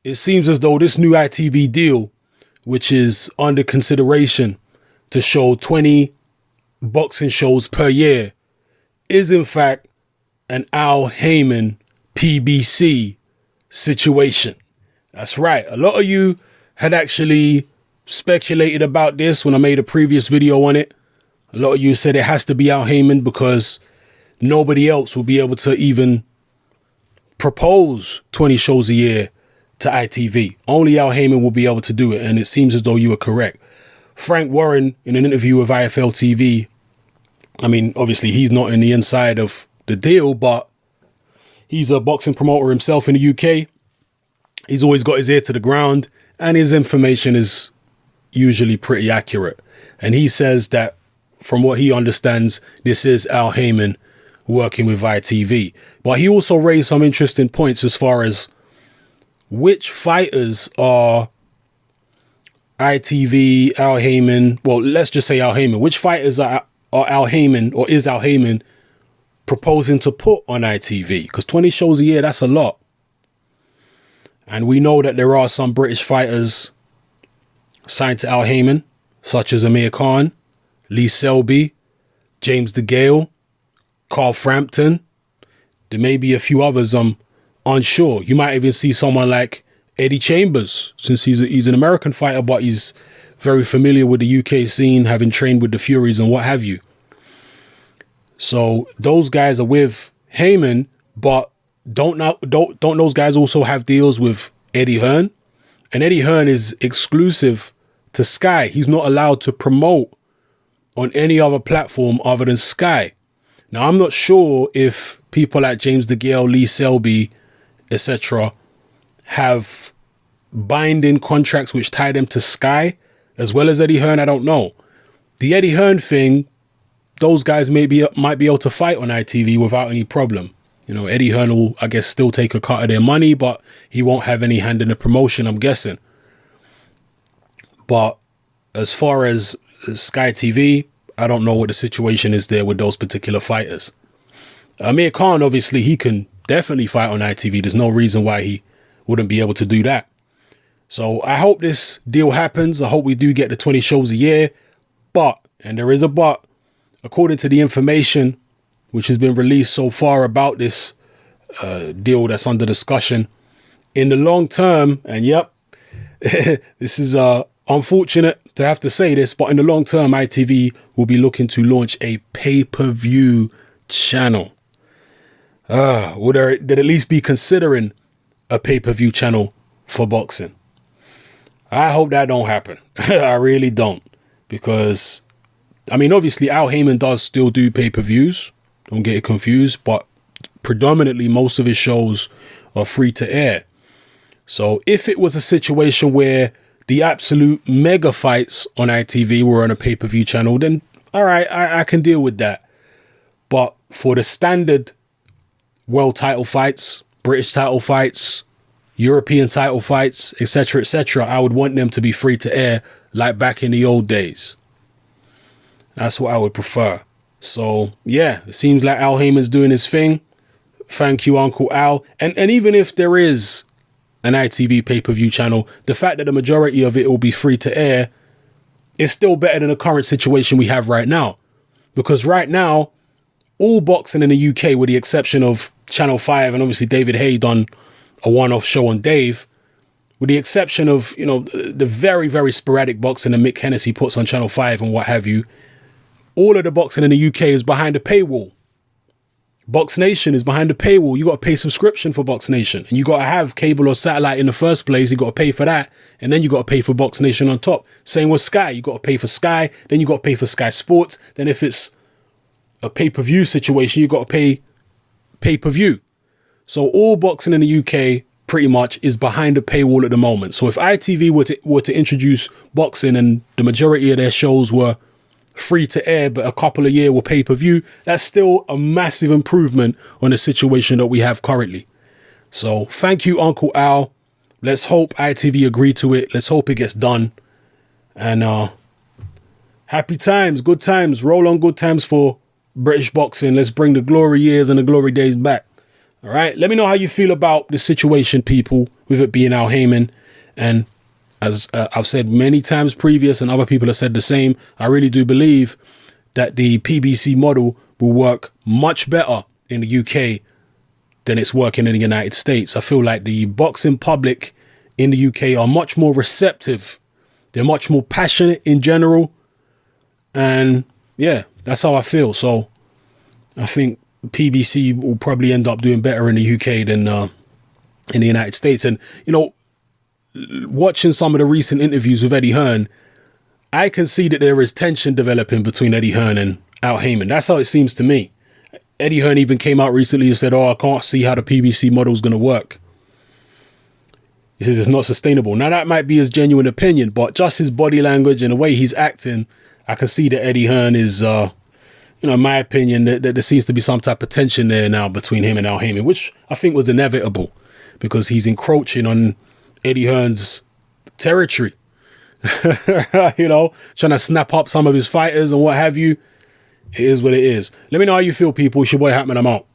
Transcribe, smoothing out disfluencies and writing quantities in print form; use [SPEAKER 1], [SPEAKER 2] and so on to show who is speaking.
[SPEAKER 1] it seems as though this new ITV deal, which is under consideration to show 20 boxing shows per year, is in fact an Al Haymon PBC situation. That's right. A lot of you had actually speculated about this when I made a previous video on it. A lot of you said it has to be Al Haymon because nobody else will be able to even propose 20 shows a year to ITV. Only Al Haymon will be able to do it, and it seems as though you were correct. Frank Warren, in an interview with IFL TV, I mean, obviously he's not in the inside of the deal, but he's a boxing promoter himself in the UK. He's always got his ear to the ground, and his information is usually pretty accurate. And he says that from what he understands, this is Al Haymon working with ITV. But he also raised some interesting points as far as which fighters are ITV, Al Haymon, well, let's just say Al Haymon. Which fighters are Al Haymon, or is Al Haymon proposing to put on ITV? Because 20 shows a year, that's a lot. And we know that there are some British fighters signed to Al Haymon, such as Amir Khan, Lee Selby, James DeGale, Carl Frampton. There may be a few others I'm unsure. You might even see someone like Eddie Chambers, since he's an American fighter, but he's very familiar with the UK scene, having trained with the Furies and what have you. So those guys are with Haymon, but don't those guys also have deals with Eddie Hearn? And Eddie Hearn is exclusive to Sky. He's not allowed to promote on any other platform other than Sky. Now, I'm not sure if people like James DeGale, Lee Selby, etc. have binding contracts which tie them to Sky as well as Eddie Hearn. I don't know. The Eddie Hearn thing, those guys might be able to fight on ITV without any problem. You know, Eddie Hearn will, I guess, still take a cut of their money, but he won't have any hand in the promotion, I'm guessing. But as far as Sky TV, I don't know what the situation is there with those particular fighters. Amir Khan, obviously, he can definitely fight on ITV. There's no reason why he wouldn't be able to do that. So I hope this deal happens. I hope we do get the 20 shows a year. But, and there is a but, according to the information which has been released so far about this deal that's under discussion, in the long term, and yep, this is unfortunate to have to say this, but in the long term, ITV will be looking to launch a pay-per-view channel. Would they'd at least be considering a pay-per-view channel for boxing? I hope that don't happen. I really don't. Because, I mean, obviously, Al Haymon does still do pay-per-views. Don't get it confused. But predominantly, most of his shows are free to air. So if it was a situation where the absolute mega fights on ITV were on a pay-per-view channel, then all right, I can deal with that. But for the standard world title fights, British title fights, European title fights, etc., I would want them to be free to air like back in the old days. That's what I would prefer. So yeah, it seems like Al Haymon's doing his thing. Thank you, Uncle Al. And even if there is an ITV pay-per-view channel, the fact that the majority of it will be free to air is still better than the current situation we have right now. Because right now, all boxing in the UK, with the exception of Channel 5, and obviously David Hay done a one-off show on Dave, with the exception of, you know, the very, very sporadic boxing that Mick Hennessy puts on Channel 5 and what have you, all of the boxing in the UK is behind a paywall. Box Nation is behind a paywall. You got to pay subscription for Box Nation, and you got to have cable or satellite in the first place. You got to pay for that, and then you got to pay for Box Nation on top. Same with Sky. You got to pay for Sky, then you got to pay for Sky Sports. Then if it's a pay-per-view situation, you got to pay pay-per-view. So all boxing in the UK pretty much is behind a paywall at the moment. So if ITV were to introduce boxing and the majority of their shows were free to air, but a couple of years will pay-per-view, that's still a massive improvement on the situation that we have currently. So thank you, Uncle Al. Let's hope ITV agree to it. Let's hope it gets done. And happy times, good times, roll on good times for British boxing. Let's bring the glory years and the glory days back. All right. Let me know how you feel about the situation, people, with it being Al Heyman. And as I've said many times previous, and other people have said the same, I really do believe that the PBC model will work much better in the UK than it's working in the United States. I feel like the boxing public in the UK are much more receptive. They're much more passionate in general. And yeah, that's how I feel. So I think PBC will probably end up doing better in the UK than in the United States. And, you know, watching some of the recent interviews with Eddie Hearn, I can see that there is tension developing between Eddie Hearn and Al Heyman. That's how it seems to me. Eddie Hearn even came out recently and said, I can't see how the PBC model is going to work. He says it's not sustainable. Now, that might be his genuine opinion, but just his body language and the way he's acting, I can see that Eddie Hearn is, in my opinion, that there seems to be some type of tension there now between him and Al Heyman, which I think was inevitable because he's encroaching on Eddie Hearn's territory. Trying to snap up some of his fighters and what have you. It is what it is. Let me know how you feel, people. It's your boy Haymon'S. I'm out.